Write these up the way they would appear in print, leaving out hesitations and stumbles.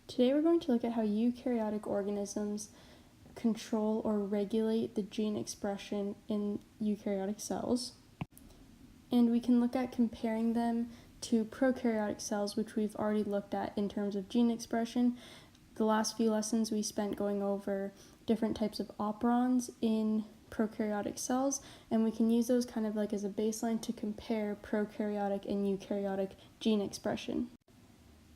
Today we're going to look at how eukaryotic organisms control or regulate the gene expression in eukaryotic cells. And we can look at comparing them to prokaryotic cells, which we've already looked at in terms of gene expression. The last few lessons we spent going over different types of operons in prokaryotic cells, and we can use those kind of like as a baseline to compare prokaryotic and eukaryotic gene expression.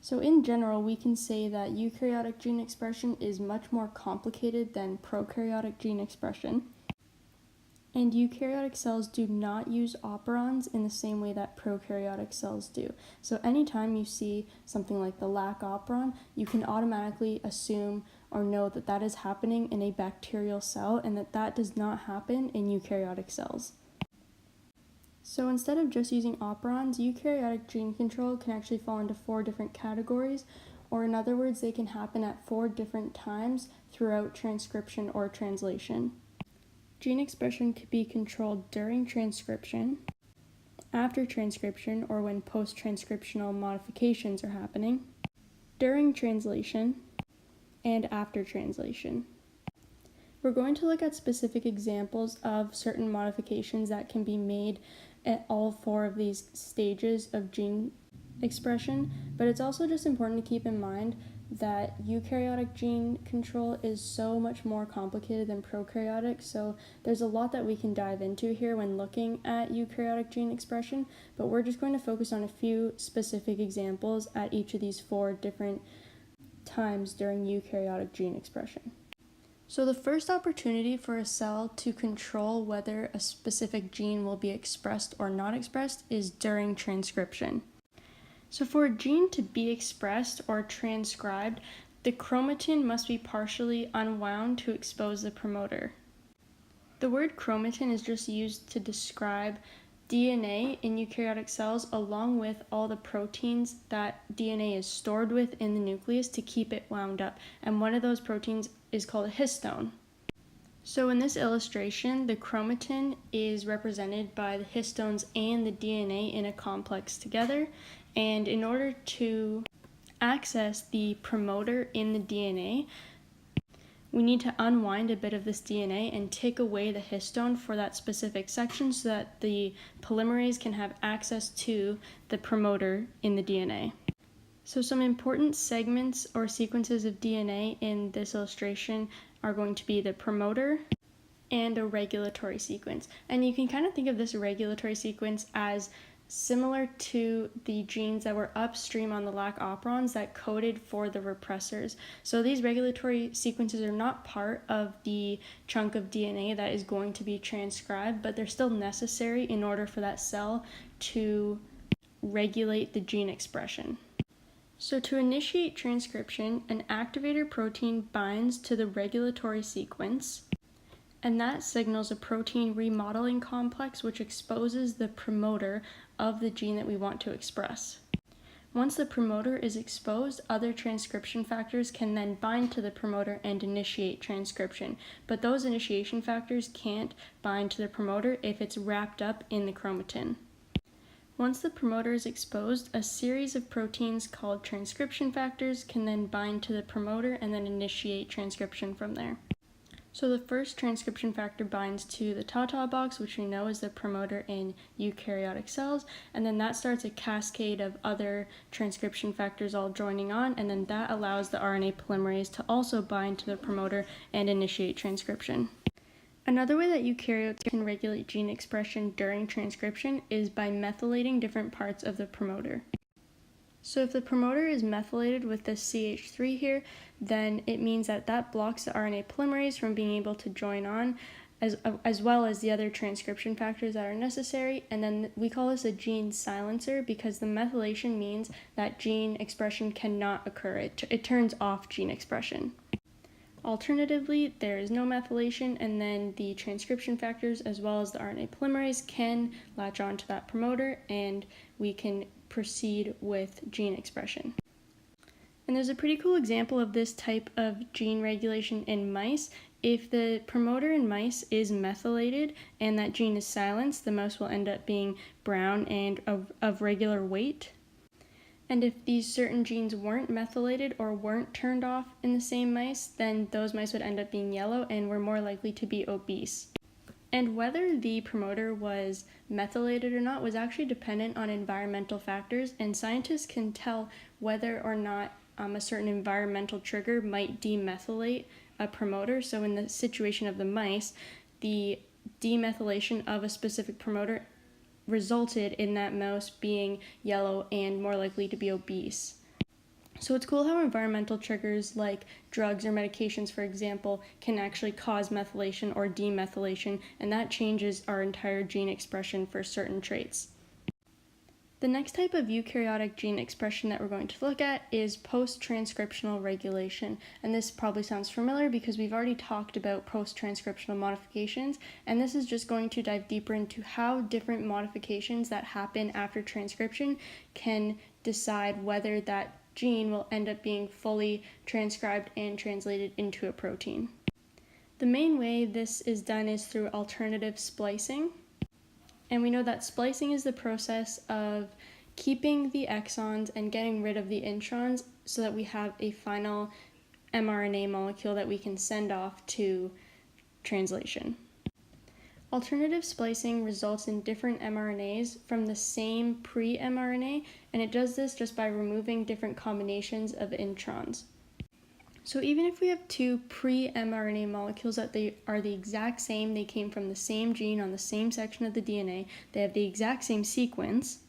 So in general, we can say that eukaryotic gene expression is much more complicated than prokaryotic gene expression. And eukaryotic cells do not use operons in the same way that prokaryotic cells do. So anytime you see something like the lac operon, you can automatically assume or know that that is happening in a bacterial cell and that that does not happen in eukaryotic cells. So instead of just using operons, eukaryotic gene control can actually fall into 4 different categories, or in other words, they can happen at 4 different times throughout transcription or translation. Gene expression could be controlled during transcription, after transcription or when post-transcriptional modifications are happening, during translation, and after translation. We're going to look at specific examples of certain modifications that can be made at all 4 of these stages of gene expression, but it's also just important to keep in mind that eukaryotic gene control is so much more complicated than prokaryotic, so there's a lot that we can dive into here when looking at eukaryotic gene expression, but we're just going to focus on a few specific examples at each of these 4 different times during eukaryotic gene expression. So the first opportunity for a cell to control whether a specific gene will be expressed or not expressed is during transcription. So for a gene to be expressed or transcribed, the chromatin must be partially unwound to expose the promoter. The word chromatin is just used to describe DNA in eukaryotic cells along with all the proteins that DNA is stored with in the nucleus to keep it wound up, and one of those proteins is called a histone. So in this illustration, the chromatin is represented by the histones and the DNA in a complex together, and in order to access the promoter in the DNA, we need to unwind a bit of this DNA and take away the histone for that specific section so that the polymerase can have access to the promoter in the DNA. So some important segments or sequences of DNA in this illustration are going to be the promoter and a regulatory sequence. And you can kind of think of this regulatory sequence as similar to the genes that were upstream on the lac operons that coded for the repressors. So these regulatory sequences are not part of the chunk of DNA that is going to be transcribed, but they're still necessary in order for that cell to regulate the gene expression. So to initiate transcription, an activator protein binds to the regulatory sequence, and that signals a protein remodeling complex which exposes the promoter of the gene that we want to express. Once the promoter is exposed, other transcription factors can then bind to the promoter and initiate transcription, but those initiation factors can't bind to the promoter if it's wrapped up in the chromatin. Once the promoter is exposed, a series of proteins called transcription factors can then bind to the promoter and then initiate transcription from there. So the first transcription factor binds to the Tau box, which we know is the promoter in eukaryotic cells, and then that starts a cascade of other transcription factors all joining on, and then that allows the RNA polymerase to also bind to the promoter and initiate transcription. Another way that eukaryotes can regulate gene expression during transcription is by methylating different parts of the promoter. So if the promoter is methylated with this CH3 here, then it means that that blocks the RNA polymerase from being able to join on, as well as the other transcription factors that are necessary, and then we call this a gene silencer because the methylation means that gene expression cannot occur. It turns off gene expression. Alternatively, there is no methylation, and then the transcription factors as well as the RNA polymerase can latch on to that promoter, and we can proceed with gene expression. And there's a pretty cool example of this type of gene regulation in mice. If the promoter in mice is methylated and that gene is silenced, the mouse will end up being brown and of regular weight. And if these certain genes weren't methylated or weren't turned off in the same mice, then those mice would end up being yellow and were more likely to be obese. And whether the promoter was methylated or not was actually dependent on environmental factors, and scientists can tell whether or not a certain environmental trigger might demethylate a promoter. So in the situation of the mice, the demethylation of a specific promoter resulted in that mouse being yellow and more likely to be obese. So it's cool how environmental triggers like drugs or medications, for example, can actually cause methylation or demethylation, and that changes our entire gene expression for certain traits. The next type of eukaryotic gene expression that we're going to look at is post-transcriptional regulation, and this probably sounds familiar because we've already talked about post-transcriptional modifications, and this is just going to dive deeper into how different modifications that happen after transcription can decide whether that gene will end up being fully transcribed and translated into a protein. The main way this is done is through alternative splicing. And we know that splicing is the process of keeping the exons and getting rid of the introns so that we have a final mRNA molecule that we can send off to translation. Alternative splicing results in different mRNAs from the same pre-mRNA, and it does this just by removing different combinations of introns. So even if we have two pre-mRNA molecules that they are the exact same, they came from the same gene on the same section of the DNA, they have the exact same sequence,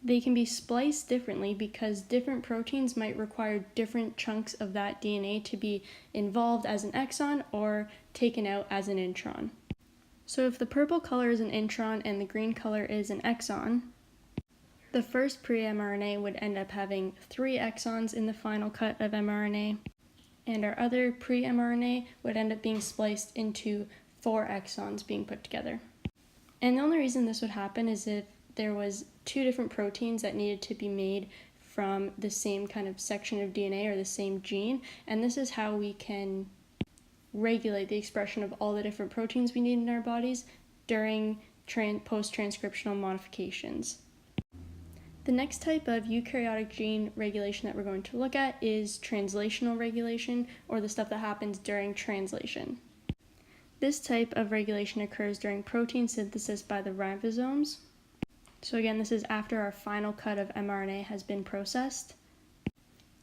they can be spliced differently because different proteins might require different chunks of that DNA to be involved as an exon or taken out as an intron. So if the purple color is an intron and the green color is an exon, the first pre-mRNA would end up having 3 exons in the final cut of mRNA, and our other pre-mRNA would end up being spliced into 4 exons being put together. And the only reason this would happen is if there was 2 different proteins that needed to be made from the same kind of section of DNA or the same gene, and this is how we can regulate the expression of all the different proteins we need in our bodies during post-transcriptional modifications. The next type of eukaryotic gene regulation that we're going to look at is translational regulation, or the stuff that happens during translation. This type of regulation occurs during protein synthesis by the ribosomes. So again, this is after our final cut of mRNA has been processed.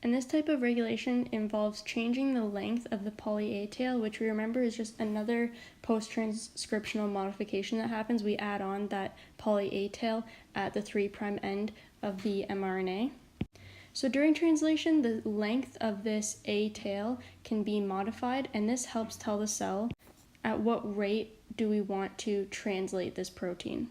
And this type of regulation involves changing the length of the poly A tail, which we remember is just another post-transcriptional modification that happens. We add on that poly A tail at the 3' end of the mRNA. So during translation, the length of this A tail can be modified, and this helps tell the cell at what rate do we want to translate this protein.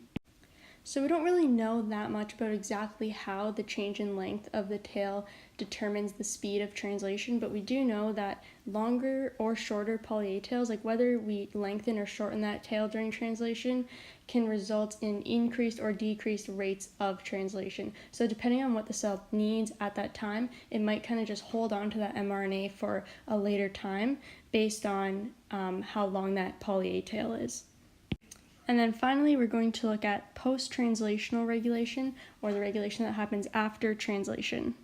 So we don't really know that much about exactly how the change in length of the tail determines the speed of translation, but we do know that longer or shorter poly A tails, like whether we lengthen or shorten that tail during translation, can result in increased or decreased rates of translation. So depending on what the cell needs at that time, it might kind of just hold on to that mRNA for a later time based on how long that poly A tail is. And then finally, we're going to look at post-translational regulation, or the regulation that happens after translation.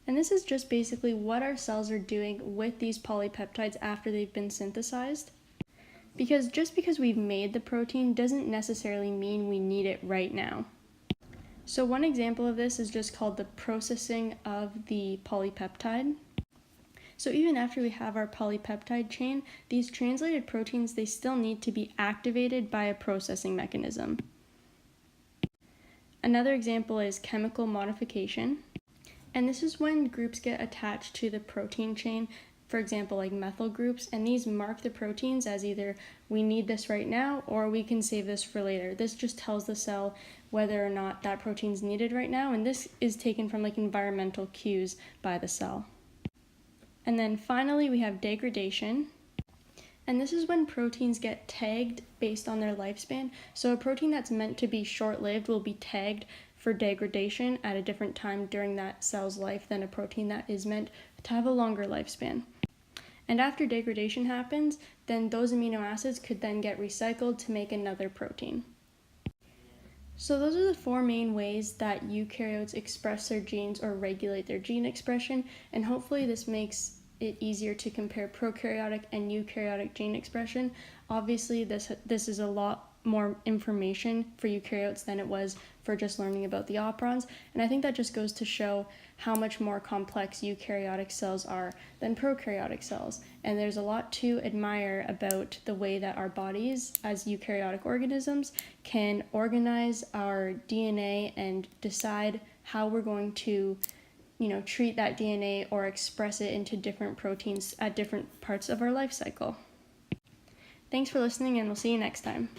And this is just basically what our cells are doing with these polypeptides after they've been synthesized. Because just because we've made the protein doesn't necessarily mean we need it right now. So one example of this is just called the processing of the polypeptide. So even after we have our polypeptide chain, these translated proteins, they still need to be activated by a processing mechanism. Another example is chemical modification. And this is when groups get attached to the protein chain, for example, like methyl groups, and these mark the proteins as either we need this right now or we can save this for later. This just tells the cell whether or not that protein's needed right now, and this is taken from like environmental cues by the cell. And then finally, we have degradation. And this is when proteins get tagged based on their lifespan. So a protein that's meant to be short-lived will be tagged for degradation at a different time during that cell's life than a protein that is meant to have a longer lifespan. And after degradation happens, then those amino acids could then get recycled to make another protein. So those are the four main ways that eukaryotes express their genes or regulate their gene expression, and hopefully this makes it easier to compare prokaryotic and eukaryotic gene expression. Obviously, this is a lot more information for eukaryotes than it was for just learning about the operons, and I think that just goes to show how much more complex eukaryotic cells are than prokaryotic cells. And there's a lot to admire about the way that our bodies as eukaryotic organisms can organize our DNA and decide how we're going to treat that DNA or express it into different proteins at different parts of our life cycle. Thanks for listening, and we'll see you next time.